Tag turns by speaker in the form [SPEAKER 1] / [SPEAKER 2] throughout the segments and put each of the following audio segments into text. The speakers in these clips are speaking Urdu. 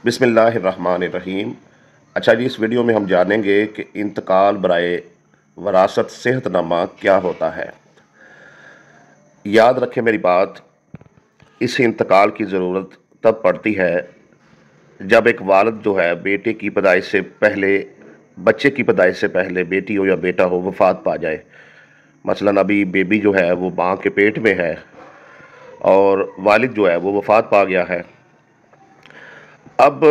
[SPEAKER 1] بسم اللہ الرحمن الرحیم۔ اچھا جی، اس ویڈیو میں ہم جانیں گے کہ انتقال برائے وراثت صحت نامہ کیا ہوتا ہے۔ یاد رکھیں میری بات، اس انتقال کی ضرورت تب پڑتی ہے جب ایک والد جو ہے بیٹے کی پیدائش سے پہلے، بچے کی پیدائش سے پہلے بیٹی ہو یا بیٹا ہو وفات پا جائے۔ مثلاً ابھی بیبی جو ہے وہ ماں کے پیٹ میں ہے اور والد جو ہے وہ وفات پا گیا ہے۔ اب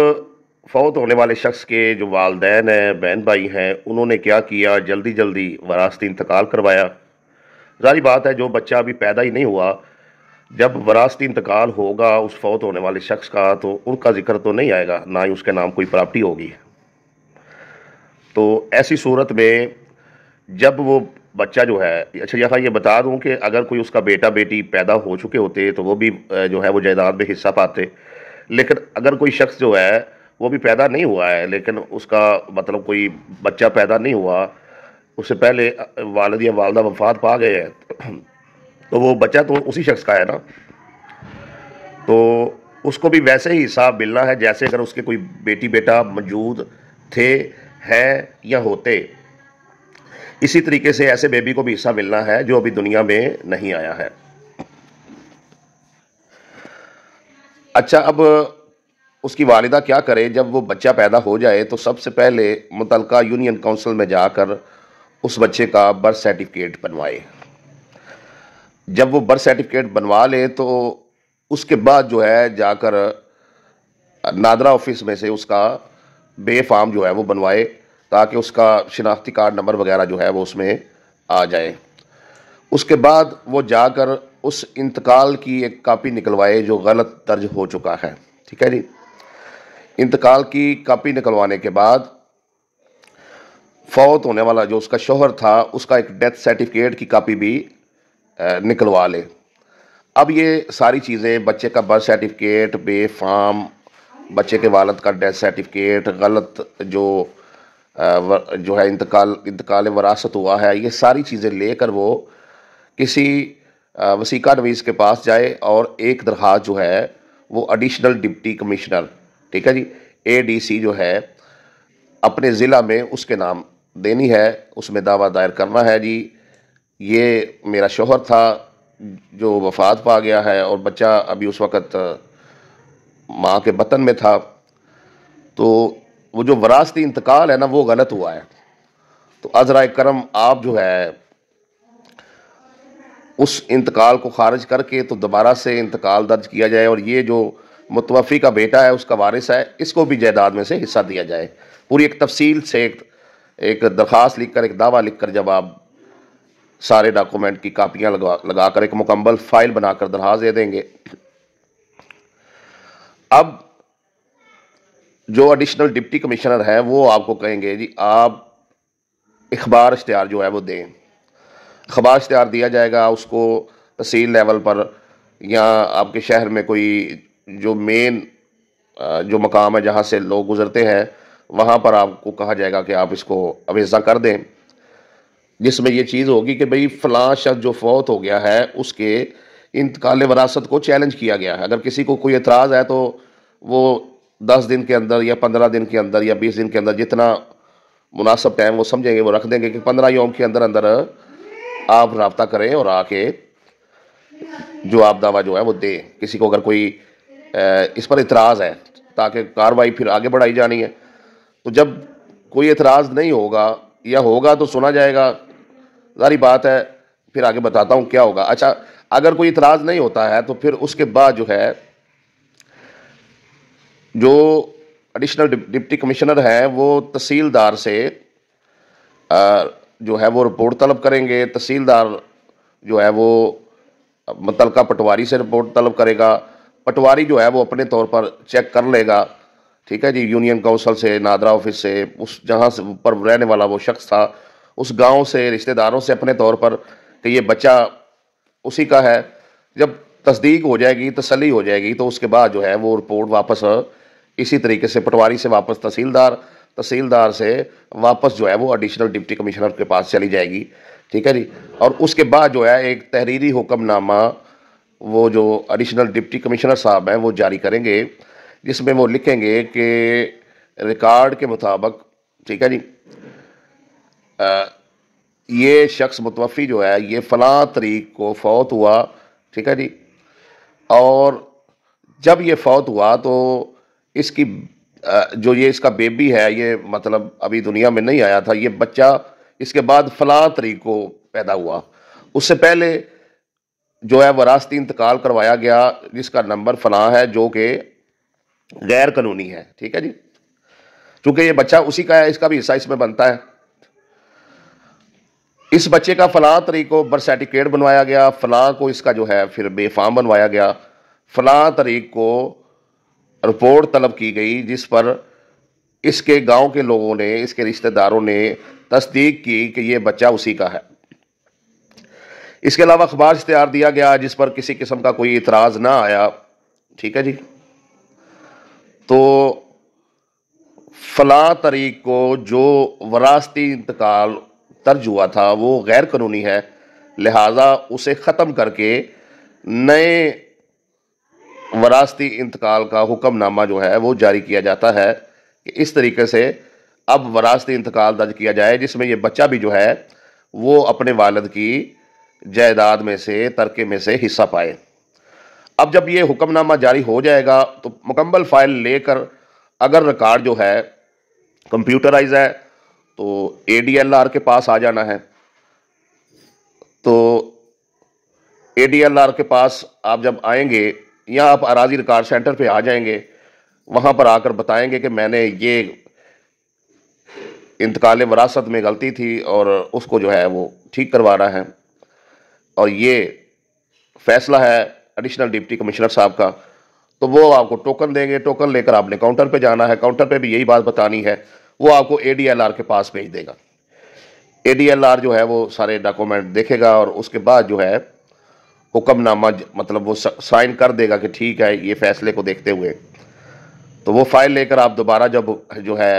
[SPEAKER 1] فوت ہونے والے شخص کے جو والدین ہیں، بہن بھائی ہیں، انہوں نے کیا کیا، جلدی جلدی وراثتی انتقال کروایا۔ ظاہری بات ہے جو بچہ ابھی پیدا ہی نہیں ہوا، جب وراثتی انتقال ہوگا اس فوت ہونے والے شخص کا تو ان کا ذکر تو نہیں آئے گا، نہ ہی اس کے نام کوئی پراپرٹی ہوگی۔ تو ایسی صورت میں جب وہ بچہ جو ہے، اچھا یہاں یہ بتا دوں کہ اگر کوئی اس کا بیٹا بیٹی پیدا ہو چکے ہوتے تو وہ بھی جو ہے وہ جائیداد میں حصہ پاتے، لیکن اگر کوئی شخص جو ہے وہ بھی پیدا نہیں ہوا ہے لیکن اس کا مطلب کوئی بچہ پیدا نہیں ہوا، اس سے پہلے والد یا والدہ وفات پا گئے ہیں تو وہ بچہ تو اسی شخص کا ہے نا، تو اس کو بھی ویسے ہی حصہ ملنا ہے جیسے اگر اس کے کوئی بیٹی بیٹا موجود تھے، ہیں یا ہوتے۔ اسی طریقے سے ایسے بیبی کو بھی حصہ ملنا ہے جو ابھی دنیا میں نہیں آیا ہے۔ اچھا، اب اس کی والدہ کیا کرے جب وہ بچہ پیدا ہو جائے تو سب سے پہلے متعلقہ یونین کونسل میں جا کر اس بچے کا برتھ سرٹیفکیٹ بنوائے۔ جب وہ برتھ سرٹیفکیٹ بنوا لے تو اس کے بعد جو ہے جا کر نادرا آفس میں سے اس کا بے فارم جو ہے وہ بنوائے تاکہ اس کا شناختی کارڈ نمبر وغیرہ جو ہے وہ اس میں آ جائے۔ اس کے بعد وہ جا کر اس انتقال کی ایک کاپی نکلوائے جو غلط درج ہو چکا ہے، ٹھیک ہے جی۔ انتقال کی کاپی نکلوانے کے بعد فوت ہونے والا جو اس کا شوہر تھا اس کا ایک ڈیتھ سرٹیفکیٹ کی کاپی بھی نکلوا لے۔ اب یہ ساری چیزیں، بچے کا برتھ سرٹیفکیٹ، بے فارم، بچے کے والد کا ڈیتھ سرٹیفکیٹ، غلط جو ہے انتقال وراثت ہوا ہے، یہ ساری چیزیں لے کر وہ کسی وثیقہ نویس کے پاس جائے اور ایک درخواست جو ہے وہ ایڈیشنل ڈپٹی کمشنر، ٹھیک ہے جی، ADC جو ہے اپنے ضلع میں اس کے نام دینی ہے، اس میں دعویٰ دائر کرنا ہے جی یہ میرا شوہر تھا جو وفات پا گیا ہے اور بچہ ابھی اس وقت ماں کے بطن میں تھا، تو وہ جو وراثتی انتقال ہے نا وہ غلط ہوا ہے، تو عذرائے کرم آپ جو ہے اس انتقال کو خارج کر کے تو دوبارہ سے انتقال درج کیا جائے اور یہ جو متوفی کا بیٹا ہے اس کا وارث ہے اس کو بھی جائیداد میں سے حصہ دیا جائے۔ پوری ایک تفصیل سے ایک درخواست لکھ کر، ایک دعویٰ لکھ کر جب آپ سارے ڈاکومنٹ کی کاپیاں لگا کر ایک مکمل فائل بنا کر درخواست دے دیں گے۔ اب جو ایڈیشنل ڈپٹی کمشنر ہے وہ آپ کو کہیں گے جی آپ اخبار اشتہار جو ہے وہ دیں۔ اخبار اشتہار دیا جائے گا اس کو تحصیل لیول پر یا آپ کے شہر میں کوئی جو مین جو مقام ہے جہاں سے لوگ گزرتے ہیں وہاں پر آپ کو کہا جائے گا کہ آپ اس کو اویزہ کر دیں، جس میں یہ چیز ہوگی کہ بھئی فلاں شخص جو فوت ہو گیا ہے اس کے انتقال وراثت کو چیلنج کیا گیا ہے۔ اگر کسی کو کوئی اعتراض ہے تو وہ 10 دن کے اندر یا 15 دن کے اندر یا 20 دن کے اندر جتنا مناسب ٹائم وہ سمجھیں گے وہ رکھ دیں گے کہ 15 یوم کے اندر اندر آپ رابطہ کریں اور آ کے جو آپ دعویٰ جو ہے وہ دیں۔ کسی کو اگر کوئی اس پر اعتراض ہے تاکہ کارروائی پھر آگے بڑھائی جانی ہے، تو جب کوئی اعتراض نہیں ہوگا یا ہوگا تو سنا جائے گا، ظاہری بات ہے پھر آگے بتاتا ہوں کیا ہوگا۔ اچھا، اگر کوئی اعتراض نہیں ہوتا ہے تو پھر اس کے بعد جو ہے جو ایڈیشنل ڈپٹی کمشنر ہیں وہ تحصیلدار سے جو ہے وہ رپورٹ طلب کریں گے۔ تحصیلدار جو ہے وہ متعلقہ پٹواری سے رپورٹ طلب کرے گا، پٹواری جو ہے وہ اپنے طور پر چیک کر لے گا، ٹھیک ہے جی، یونین کونسل سے، نادرا آفس سے، اس جہاں سے پر رہنے والا وہ شخص تھا اس گاؤں سے، رشتہ داروں سے اپنے طور پر کہ یہ بچہ اسی کا ہے۔ جب تصدیق ہو جائے گی، تسلی ہو جائے گی تو اس کے بعد جو ہے وہ رپورٹ واپس اسی طریقے سے پٹواری سے واپس تحصیلدار سے واپس جو ہے وہ ایڈیشنل ڈپٹی کمشنر کے پاس چلی جائے گی، ٹھیک ہے جی۔ اور اس کے بعد جو ہے ایک تحریری حکم نامہ وہ جو ایڈیشنل ڈپٹی کمشنر صاحب ہیں وہ جاری کریں گے جس میں وہ لکھیں گے کہ ریکارڈ کے مطابق، ٹھیک ہے جی، یہ شخص متوفی جو ہے یہ فلاں تاریخ کو فوت ہوا، ٹھیک ہے جی، اور جب یہ فوت ہوا تو اس کی جو یہ اس کا بیبی ہے، یہ مطلب ابھی دنیا میں نہیں آیا تھا، یہ بچہ اس کے بعد فلاں تاریخ کو پیدا ہوا، اس سے پہلے جو ہے وراثتی انتقال کروایا گیا جس کا نمبر فلاں ہے، جو کہ غیر قانونی ہے، ٹھیک ہے جی، چونکہ یہ بچہ اسی کا ہے، اس کا بھی حصہ اس میں بنتا ہے۔ اس بچے کا فلاں تاریخ کو برتھ سرٹیفکیٹ بنوایا گیا، فلاں کو اس کا جو ہے پھر بے فام بنوایا گیا، فلاں تاریخ کو رپورٹ طلب کی گئی جس پر اس کے گاؤں کے لوگوں نے، اس کے رشتہ داروں نے تصدیق کی کہ یہ بچہ اسی کا ہے۔ اس کے علاوہ اخبار اشتہار دیا گیا جس پر کسی قسم کا کوئی اعتراض نہ آیا، ٹھیک ہے جی، تو فلاں تاریخ کو جو وراثتی انتقال درج ہوا تھا وہ غیر قانونی ہے، لہٰذا اسے ختم کر کے نئے وراثتی انتقال کا حکم نامہ جو ہے وہ جاری کیا جاتا ہے کہ اس طریقے سے اب وراثتی انتقال درج کیا جائے جس میں یہ بچہ بھی جو ہے وہ اپنے والد کی جائیداد میں سے، ترکے میں سے حصہ پائے۔ اب جب یہ حکم نامہ جاری ہو جائے گا تو مکمل فائل لے کر، اگر ریکارڈ جو ہے کمپیوٹرائز ہے تو اے ڈی ایل آر کے پاس آ جانا ہے، تو اے ڈی ایل آر کے پاس آپ جب آئیں گے یا آپ اراضی ریکارڈ سینٹر پہ آ جائیں گے، وہاں پر آ کر بتائیں گے کہ میں نے یہ انتقال وراثت میں غلطی تھی اور اس کو جو ہے وہ ٹھیک کروانا ہے، اور یہ فیصلہ ہے ایڈیشنل ڈپٹی کمشنر صاحب کا، تو وہ آپ کو ٹوکن دیں گے، ٹوکن لے کر آپ نے کاؤنٹر پہ جانا ہے، کاؤنٹر پہ بھی یہی بات بتانی ہے، وہ آپ کو اے ڈی ایل آر کے پاس بھیج دے گا۔ اے ڈی ایل آر جو ہے وہ سارے ڈاکومنٹ دیکھے گا اور اس کے بعد جو ہے حکم نامہ مطلب وہ سائن کر دے گا کہ ٹھیک ہے یہ فیصلے کو دیکھتے ہوئے، تو وہ فائل لے کر آپ دوبارہ جب جو ہے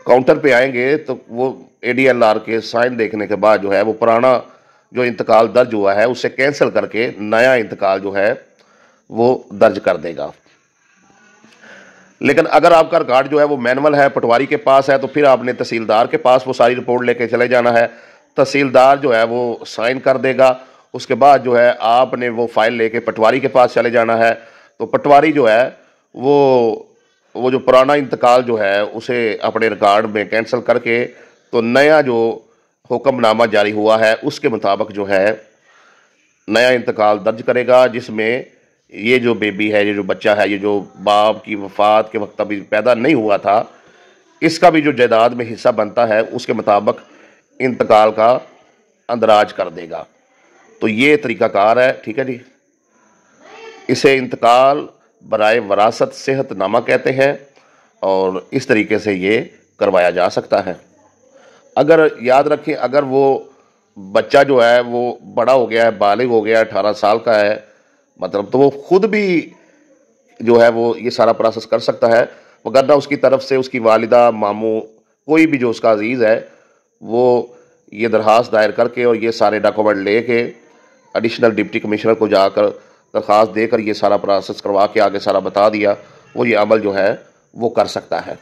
[SPEAKER 1] کاؤنٹر پہ آئیں گے تو وہ اے ڈی ایل آر کے سائن دیکھنے کے بعد جو ہے وہ پرانا جو انتقال درج ہوا ہے اسے کینسل کر کے نیا انتقال جو ہے وہ درج کر دے گا۔ لیکن اگر آپ کا ریکارڈ جو ہے وہ مینول ہے، پٹواری کے پاس ہے، تو پھر آپ نے تحصیلدار کے پاس وہ ساری رپورٹ لے کے چلے جانا ہے، تحصیلدار جو ہے وہ سائن کر دے گا، اس کے بعد جو ہے آپ نے وہ فائل لے کے پٹواری کے پاس چلے جانا ہے، تو پٹواری جو ہے وہ جو پرانا انتقال جو ہے اسے اپنے ریکارڈ میں کینسل کر کے تو نیا جو حکم نامہ جاری ہوا ہے اس کے مطابق جو ہے نیا انتقال درج کرے گا، جس میں یہ جو بیبی ہے، یہ جو بچہ ہے، یہ جو باپ کی وفات کے وقت ابھی پیدا نہیں ہوا تھا، اس کا بھی جو جائیداد میں حصہ بنتا ہے اس کے مطابق انتقال کا اندراج کر دے گا۔ تو یہ طریقہ کار ہے، ٹھیک ہے جی، اسے انتقال برائے وراثت صحت نامہ کہتے ہیں، اور اس طریقے سے یہ کروایا جا سکتا ہے۔ اگر یاد رکھیں، اگر وہ بچہ جو ہے وہ بڑا ہو گیا ہے، بالغ ہو گیا ہے، 18 سال کا ہے مطلب، تو وہ خود بھی جو ہے وہ یہ سارا پروسیس کر سکتا ہے، وگرنہ اس کی طرف سے اس کی والدہ، ماموں، کوئی بھی جو اس کا عزیز ہے وہ یہ درخواست دائر کر کے اور یہ سارے ڈاکومنٹ لے کے ایڈیشنل ڈپٹی کمشنر کو جا کر درخواست دے کر یہ سارا پروسیس کروا کے آگے سارا بتا دیا، وہ یہ عمل جو ہے وہ کر سکتا ہے۔